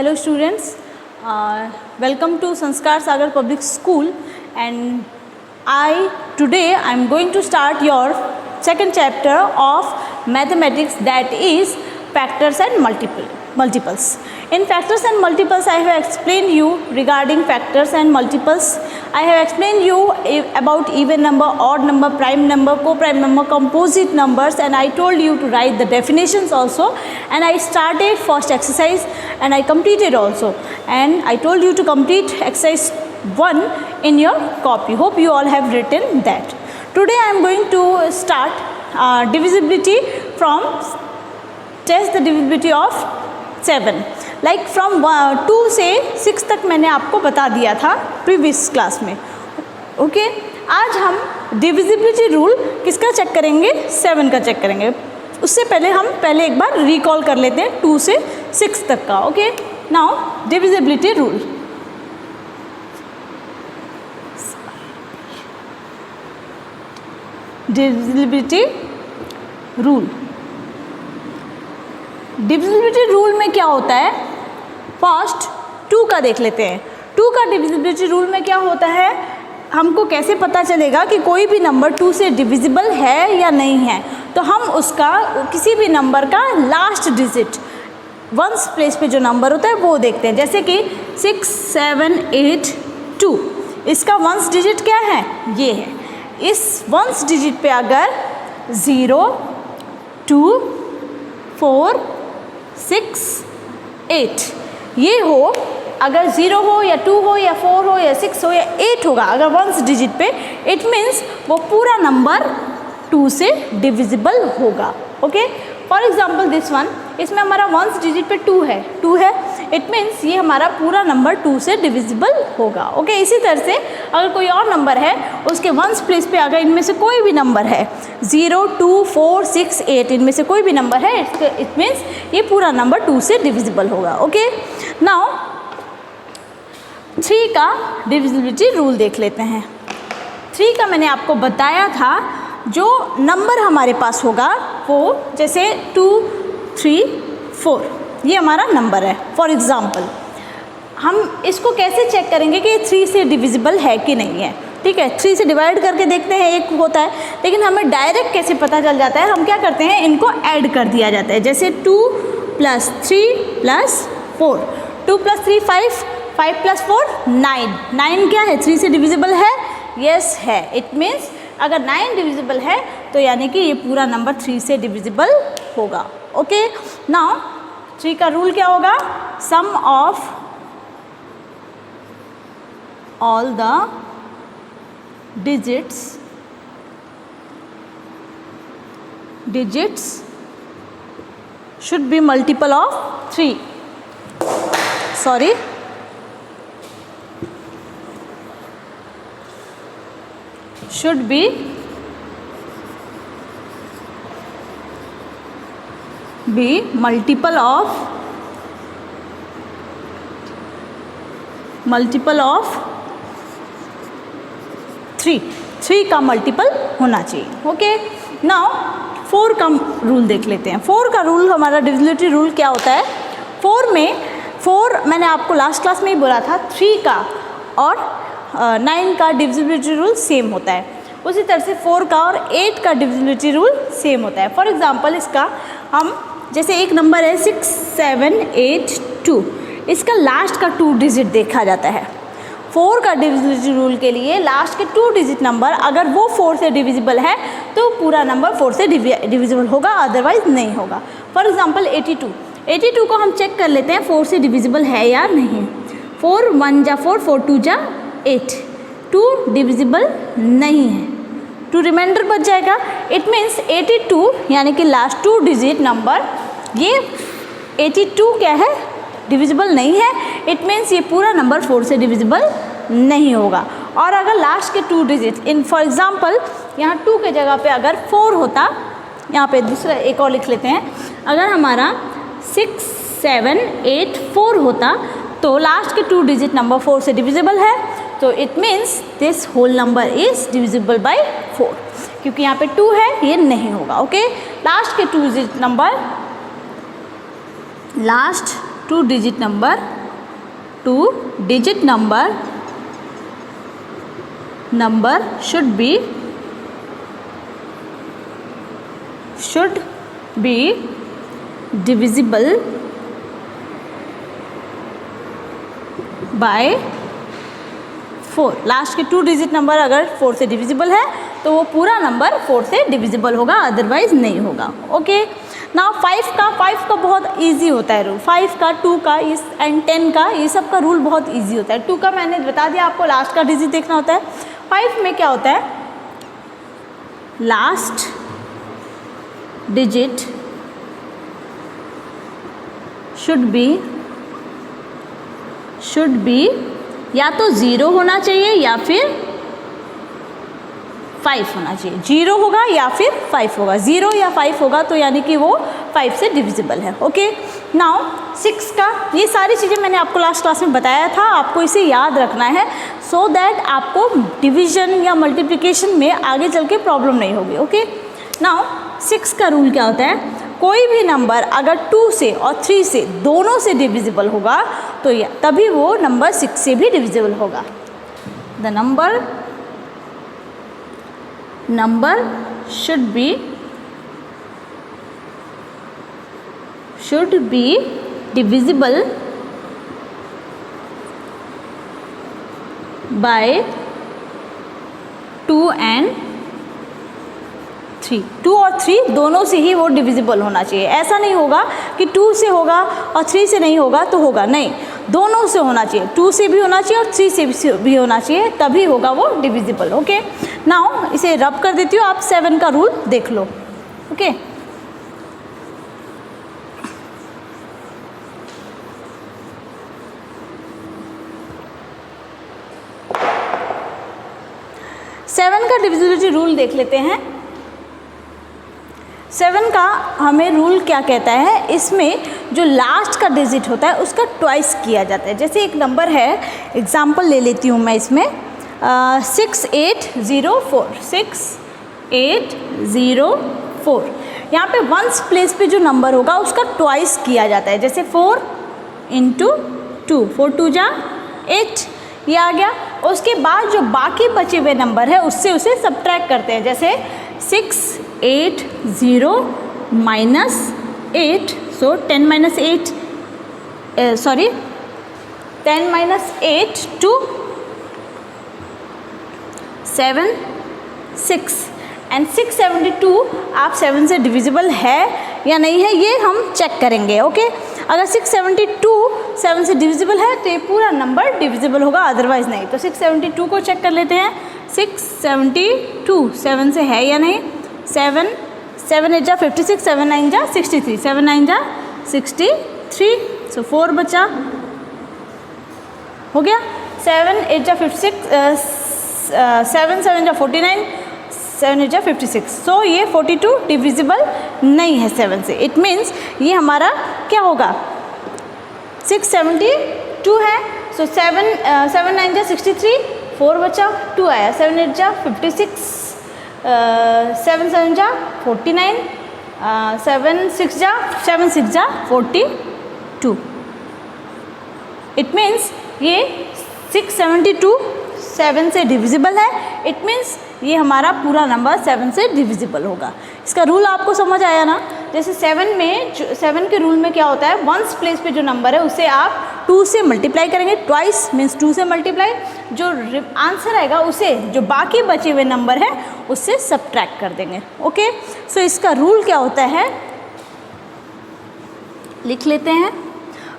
Hello students, welcome to Sanskar Sagar Public School, and today I am going to start your second chapter of mathematics, that is factors and multiples. In factors and multiples I have explained you regarding factors and multiples. I have explained you about even number, odd number, prime number, co-prime number, composite numbers, and I told you to write the definitions also, and I started first exercise and I completed also, and I told you to complete exercise 1 in your copy. Hope you all have written that. Today I am going to start divisibility from test the divisibility of 7. Like from 2 से 6 तक मैंने आपको बता दिया था previous class में. Okay, आज हम डिविजिबिलिटी रूल किसका चेक करेंगे? 7 का चेक करेंगे. उससे पहले हम एक बार रिकॉल कर लेते हैं 2 से 6 तक का. Okay, now divisibility rule. Divisibility rule. Divisibility rule में क्या होता है? फर्स्ट 2 का देख लेते हैं. 2 का डिविजिबिलिटी रूल में क्या होता है? हमको कैसे पता चलेगा कि कोई भी नंबर 2 से डिविजिबल है या नहीं है? तो हम उसका किसी भी नंबर का लास्ट डिजिट वंस प्लेस पे जो नंबर होता है वो देखते हैं. जैसे कि 6, 7, 8, 2, इसका वंस डिजिट क्या है? ये है. इस वंस डिजिट पे अगर 0, 2, 4, 6, 8 ये हो, अगर 0 हो या 2 हो या 4 हो या 6 हो या 8 होगा अगर वंस डिजिट पे, इट मीन्स वो पूरा नंबर 2 से डिविजिबल होगा. Okay, for example this one, इसमें हमारा वंस डिजिट पे 2 है, इट मीन्स ये हमारा पूरा नंबर 2 से डिविजिबल होगा. ओके, इसी तरह से अगर कोई और नंबर है उसके वंस प्लेस पे अगर इनमें से कोई भी नंबर है 0, 2, 4, 6, 8 इनमें से कोई भी नंबर है, इट मीन्स ये पूरा नंबर 2 से डिविजिबल होगा. ओके, नाउ 3 का डिविजिबिलिटी रूल देख लेते हैं. 3 का मैंने आपको बताया था, जो नंबर हमारे पास होगा वो जैसे 2, 3, 4 ये हमारा नंबर है. फॉर एग्ज़ाम्पल हम इसको कैसे चेक करेंगे कि 3 से डिविजिबल है कि नहीं है? ठीक है, 3 से डिवाइड करके देखते हैं, एक होता है, लेकिन हमें डायरेक्ट कैसे पता चल जाता है? हम क्या करते हैं, इनको ऐड कर दिया जाता है. जैसे 2 + 3 + 4, 2 + 3 5, 5 + 4 9. 9 क्या है? 3 से डिविजिबल है? यस है. इट मीन्स अगर 9 डिविजिबल है तो यानी कि ये पूरा नंबर 3 से डिविजिबल होगा. ओके, नाउ 3 का रूल क्या होगा? Sum of all the digits should be multiple of 3. Sorry, should be multiple of 3. 3 का मल्टीपल होना चाहिए. ओके, नाउ 4 का रूल देख लेते हैं. 4 का रूल, हमारा डिविजिबिलिटी रूल क्या होता है? 4 मैंने आपको लास्ट क्लास में ही बोला था, 3 का और 9 का डिविजिबिलिटी रूल सेम होता है. उसी तरह से 4 का और 8 का डिविजिबिलिटी रूल सेम होता है. फॉर एग्जांपल इसका हम जैसे एक नंबर है 6, 7, 8, 2, इसका लास्ट का 2 डिजिट देखा जाता है. 4 का डिविजिबिलिटी रूल के लिए लास्ट के 2 डिजिट नंबर अगर वो 4 से डिविजिबल है तो पूरा नंबर 4 से डिविजिबल होगा, अदरवाइज नहीं होगा. फॉर एग्जांपल 82 को हम चेक कर लेते हैं 4 से डिविजिबल है या नहीं. 4 1 जा 4, 4 2 जा 8, 2 डिविजिबल नहीं है, 2 रिमाइंडर बच जाएगा. इट मीन्स 82 यानी कि लास्ट 2 डिजिट नंबर, ये 82 क्या है? डिविजिबल नहीं है. इट मीन्स ये पूरा नंबर 4 से डिविजिबल नहीं होगा. और अगर लास्ट के 2 डिजिट फॉर एग्जांपल यहाँ 2 के जगह पे अगर 4 होता, यहाँ पे दूसरा एक और लिख लेते हैं, अगर हमारा 6, 7, 8, 4 होता तो लास्ट के 2 डिजिट नंबर 4 से डिविजिबल है, तो it means this whole number is divisible by 4. क्योंकि यहाँ पे 2 है, ये नहीं होगा. ओके, लास्ट के 2 digit number, last 2 digit number should be divisible by 4। Last के 2 डिजिट नंबर अगर 4 से डिविजिबल है तो वो पूरा नंबर 4 से डिविजिबल होगा, अदरवाइज नहीं होगा। ओके, नाउ 5 का बहुत इजी होता है रूल। 5 का, 2 का एंड 10 का, ये सब का रूल बहुत इजी होता है। 2 का मैंने बता दिया आपको, लास्ट का डिजिट देखना होता है। 5 में क्या होता है, लास्ट डिजिट शुड बी या तो 0 होना चाहिए या फिर 5 होना चाहिए। 0 होगा या फिर 5 होगा, 0 या 5 होगा तो यानी कि वो 5 से डिविजिबल है। ओके, नाउ 6 का, ये सारी चीज़ें मैंने आपको लास्ट क्लास में बताया था, आपको इसे याद रखना है सो दैट आपको डिवीजन या मल्टीप्लिकेशन में आगे चल के प्रॉब्लम नहीं होगी। ओके, नाउ 6 का रूल क्या होता है, कोई भी नंबर अगर 2 से और 3 से दोनों से डिविजिबल होगा तो तभी वो नंबर 6 से भी डिविजिबल होगा। The number should be divisible by 2 and 3। 2 और 3 दोनों से ही वो डिविजिबल होना चाहिए। ऐसा नहीं होगा कि 2 से होगा और 3 से नहीं होगा तो होगा, नहीं, दोनों से होना चाहिए। 2 से भी होना चाहिए और 3 से भी होना चाहिए, तभी होगा वो डिविजिबल। ओके, नाउ इसे रब कर देती हूँ, आप 7 का रूल देख लो। ओके, सेवन का डिविजिबिलिटी रूल देख लेते हैं। 7 का हमें रूल क्या कहता है, इसमें जो लास्ट का डिजिट होता है उसका ट्वाइस किया जाता है। जैसे एक नंबर है, एग्जाम्पल ले लेती हूँ मैं इसमें, 6804। 6804 यहाँ पे वंस प्लेस पे जो नंबर होगा उसका ट्वाइस किया जाता है। जैसे 4 × 2, 4 2 जा 8, ये आ गया। उसके बाद जो बाकी बचे हुए नंबर है उससे उसे सब्ट्रैक्ट करते हैं। जैसे 680 -8, सो 10 -8 to 7 6 एंड 672 आप 7 से डिविजिबल है या नहीं है ये हम चेक करेंगे। ओके, अगर 672 7 से डिविजिबल है तो ये पूरा नंबर डिविजिबल होगा, अदरवाइज नहीं। तो 672 को चेक कर लेते हैं। 672 7 से है या नहीं। 7 8 जा 56, 7 9 जा 63, 7 9 जा 63, सो 4 बचा, हो गया। 7 8 जा 56, 7 7 जा 49, 7 8 जा 56, सो ये 42 डिविजिबल नहीं है 7 से। इट मीन्स ये हमारा क्या होगा, 672 है, सो 7 9 जा 63, 4 बचा, 2 आया, 7 8 जा 56, 7 7 जा 49, 7 6 जा 42। इट मीन्स ये 672 7 से डिविजिबल है। इट मीन्स ये हमारा पूरा नंबर 7 से डिविजिबल होगा। इसका रूल आपको समझ आया ना। जैसे 7 के रूल में क्या होता है, वंस प्लेस पे जो नंबर है उसे आप 2 से मल्टीप्लाई करेंगे, ट्वाइस मीन्स 2 से मल्टीप्लाई, जो आंसर आएगा उसे जो बाकी बचे हुए नंबर है उससे सब्ट्रैक्ट कर देंगे। ओके, सो इसका रूल क्या होता है लिख लेते हैं।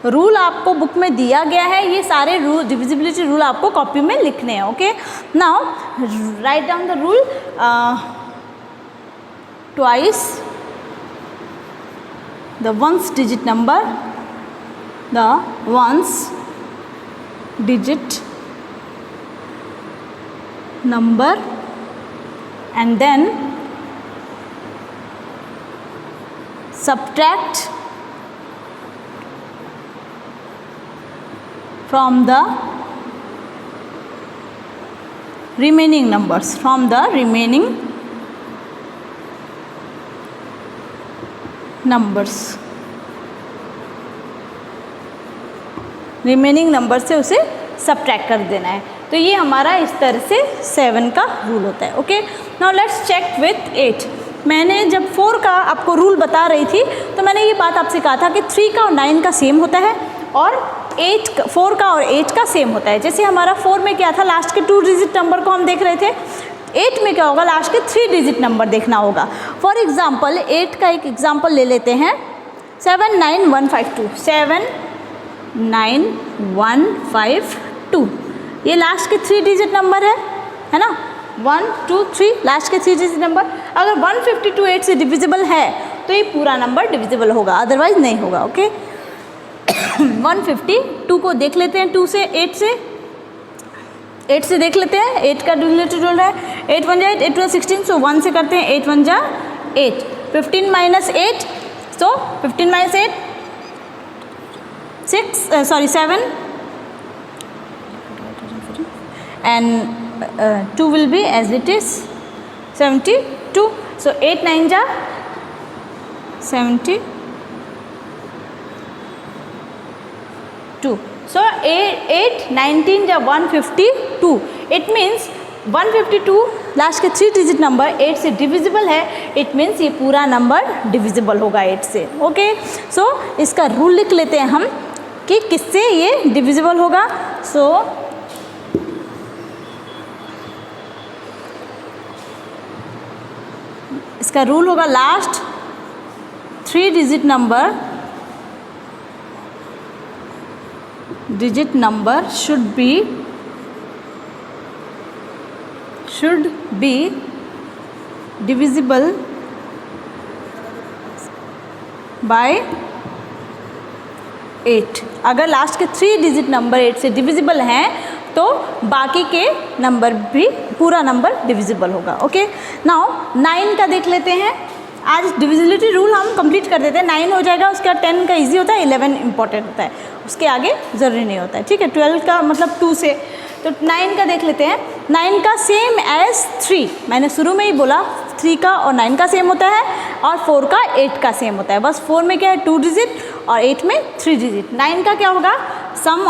रूल आपको बुक में दिया गया है, ये सारे रूल डिविजिबिलिटी रूल आपको कॉपी में लिखने हैं। Okay, now write down the rule. Twice the ones digit number, the ones digit number, and then subtract from the remaining numbers, remaining number से उसे सब्ट्रैक्ट कर देना है। तो ये हमारा इस तरह से 7 का रूल होता है। Okay, now let's check with 8। मैंने जब 4 का आपको रूल बता रही थी तो मैंने ये बात आपसे कहा था कि 3 का और 9 का सेम होता है और 4 का और 8 का सेम होता है। जैसे हमारा 4 में क्या था, लास्ट के 2 डिजिट नंबर को हम देख रहे थे, 8 में क्या होगा, लास्ट के 3 डिजिट नंबर देखना होगा। फॉर एग्जाम्पल 8 का एक एग्जाम्पल ले लेते हैं, 79152, 79152, ये लास्ट के 3 डिजिट नंबर है ना, 1 2 3 लास्ट के 3 डिजिट नंबर। अगर 152 8 से डिविजिबल है तो ये पूरा नंबर डिविजिबल होगा, अदरवाइज नहीं होगा। ओके 152 को देख लेते हैं, 2 से 8 से देख लेते हैं, 8 का डिविजिबिलिटी रूल है, 8 1 जा 8, 8 2 16, सो 1 से करते हैं, 8 1 जा 8, 15 minus 8, so 15 minus 8 7, and 2 will be as it is 72, so 8 9 जा 72, so 8 19 जा 152, it means 152 लास्ट के 3 डिजिट नंबर 8 से डिविजिबल है, इट मीन्स ये पूरा नंबर डिविजिबल होगा 8 से। ओके, सो इसका रूल लिख लेते हैं हम कि किससे ये डिविजिबल होगा। सो इसका रूल होगा, last 3 digit number should be divisible by 8। अगर लास्ट के 3 डिजिट नंबर 8 से डिविजिबल हैं तो बाकी के नंबर भी, पूरा नंबर डिविजिबल होगा। ओके, नाउ 9 का देख लेते हैं। आज डिविजिबिलिटी रूल हम कंप्लीट कर देते हैं, 9 हो जाएगा, उसके बाद 10 का इजी होता है, 11 इंपॉर्टेंट होता है, उसके आगे ज़रूरी नहीं होता है। ठीक है, 12 का मतलब 2 से, तो 9 का देख लेते हैं। 9 का सेम एज 3, मैंने शुरू में ही बोला 3 का और 9 का सेम होता है और 4 का 8 का सेम होता है, बस 4 में क्या है 2 डिजिट और 8 में 3 डिजिट। 9 का क्या होगा, sum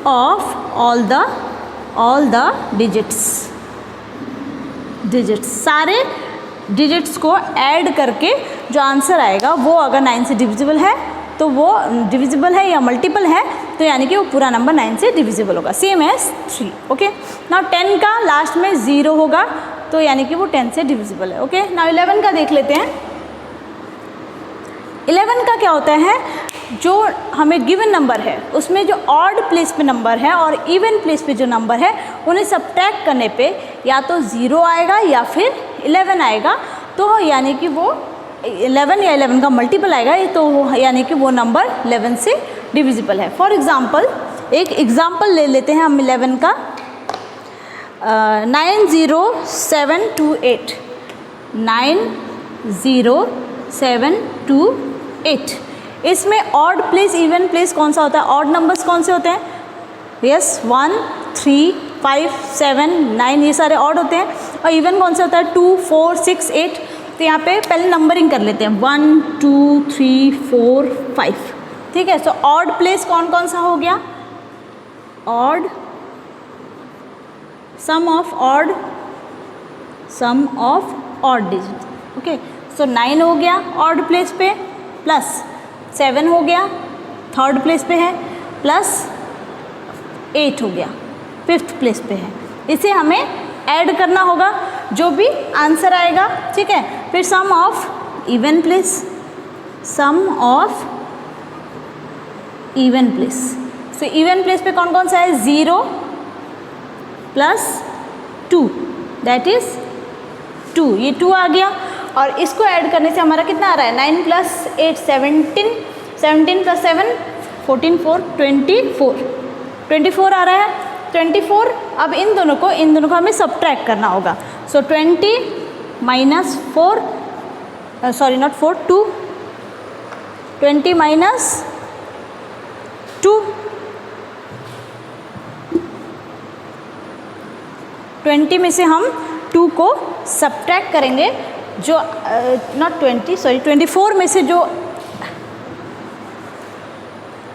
of all the digits, सारे डिजिट्स को ऐड करके जो आंसर आएगा वो अगर 9 से डिविजिबल है तो वो डिविजिबल है या मल्टीपल है तो यानी कि वो पूरा नंबर 9 से डिविजिबल होगा, सेम एज 3। ओके, नाउ 10 का लास्ट में 0 होगा तो यानी कि वो 10 से डिविजिबल है। ओके, नाउ 11 का देख लेते हैं। 11 का क्या होता है, जो हमें गिवन नंबर है उसमें जो ऑड प्लेस पे नंबर है और इवन प्लेस पे जो नंबर है उन्हें सब्ट्रैक्ट करने पे या तो 0 आएगा या फिर 11 आएगा, तो यानी कि वो 11 या 11 का मल्टीपल आएगा, तो यानी कि वो नंबर 11 से डिविजिबल है। फॉर एग्ज़ाम्पल एक एग्ज़ाम्पल ले लेते हैं हम 11 का, 90728, 90728। इसमें ऑड प्लेस इवन प्लेस कौन सा होता है, ऑड नंबर्स कौन से होते हैं, यस 1 3 5 7 9 ये सारे ऑड होते हैं, और इवन कौन सा होता है 2 4 6 8। तो यहाँ पे पहले नंबरिंग कर लेते हैं 1 2 3 4 5, ठीक है। सो ऑड प्लेस कौन कौन सा हो गया, odd, sum of odd digit. Okay, so 9 हो गया ऑड प्लेस पे, प्लस 7 हो गया थर्ड प्लेस पे है, प्लस 8 हो गया फिफ्थ प्लेस पे है। इसे हमें ऐड करना होगा जो भी आंसर आएगा, ठीक है। फिर sum of even place, so even place पे कौन कौन सा है, 0 प्लस 2 दैट इज 2, ये 2 आ गया, और इसको ऐड करने से हमारा कितना आ रहा है 9 प्लस 8 17, 17 प्लस 7 14 4 24 आ रहा है 24। अब इन दोनों को हमें सब्ट्रैक्ट करना होगा। सो 20 माइनस 4, सॉरी नॉट 4 2, 20 माइनस 2, 20 में से हम 2 को सब्ट्रैक्ट करेंगे, जो नॉट 20 सॉरी 24 में से जो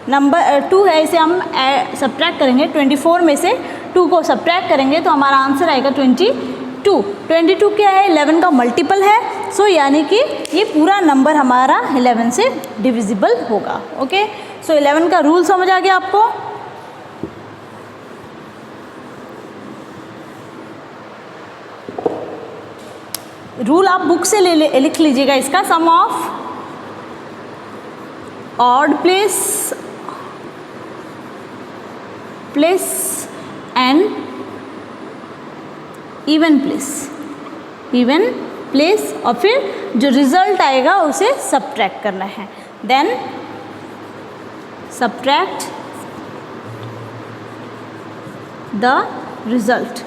नंबर 2 है, इसे हम सब्ट्रैक्ट करेंगे 24 में से 2 को सब्ट्रैक्ट करेंगे तो हमारा आंसर आएगा 22। 22 क्या है? 11 का मल्टीपल है। सो यानी कि ये पूरा नंबर हमारा 11 से डिविजिबल होगा। ओके, सो 11 का रूल समझ आ गया आपको? रूल आप बुक से लिख लीजिएगा इसका। Sum of odd place and even place और फिर जो रिजल्ट आएगा उसे सब्ट्रैक्ट करना है। देन सब्ट्रैक्ट द रिजल्ट,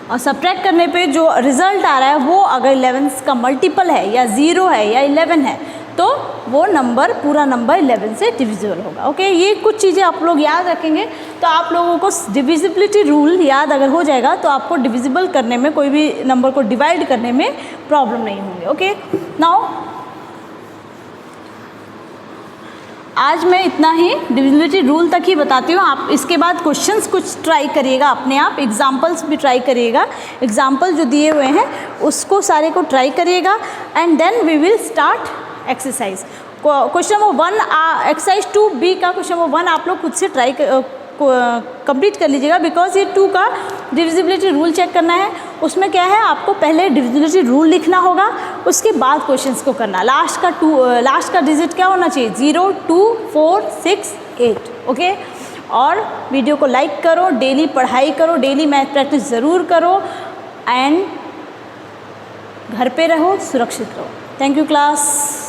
और सब्ट्रैक्ट करने पे जो रिज़ल्ट आ रहा है वो अगर 11 का मल्टीपल है या 0 है या 11 है तो वो नंबर, पूरा नंबर 11 से डिविजिबल होगा। ओके, ये कुछ चीज़ें आप लोग याद रखेंगे तो आप लोगों को डिविजिबिलिटी रूल याद अगर हो जाएगा तो आपको डिविजिबल करने में, कोई भी नंबर को डिवाइड करने में प्रॉब्लम नहीं होंगे। ओके, नाउ आज मैं इतना ही डिविजिबिलिटी रूल तक ही बताती हूँ। आप इसके बाद क्वेश्चंस कुछ ट्राई करिएगा अपने आप, एग्जाम्पल्स भी ट्राई करिएगा। एग्जाम्पल जो दिए हुए हैं उसको सारे को ट्राई करिएगा and then we will start exercise. Question number 1, exercise 2B का क्वेश्चन नंबर 1 आप लोग खुद से ट्राई कंप्लीट कर लीजिएगा, बिकॉज ये 2 का डिविजिबिलिटी रूल चेक करना है। उसमें क्या है, आपको पहले डिविजिबिलिटी रूल लिखना होगा, उसके बाद क्वेश्चंस को करना। लास्ट का डिजिट क्या होना चाहिए? 0, 2, 4, 6, 8। ओके, और वीडियो को लाइक करो, डेली पढ़ाई करो, डेली मैथ प्रैक्टिस ज़रूर करो एंड घर पे रहो, सुरक्षित रहो। Thank you class.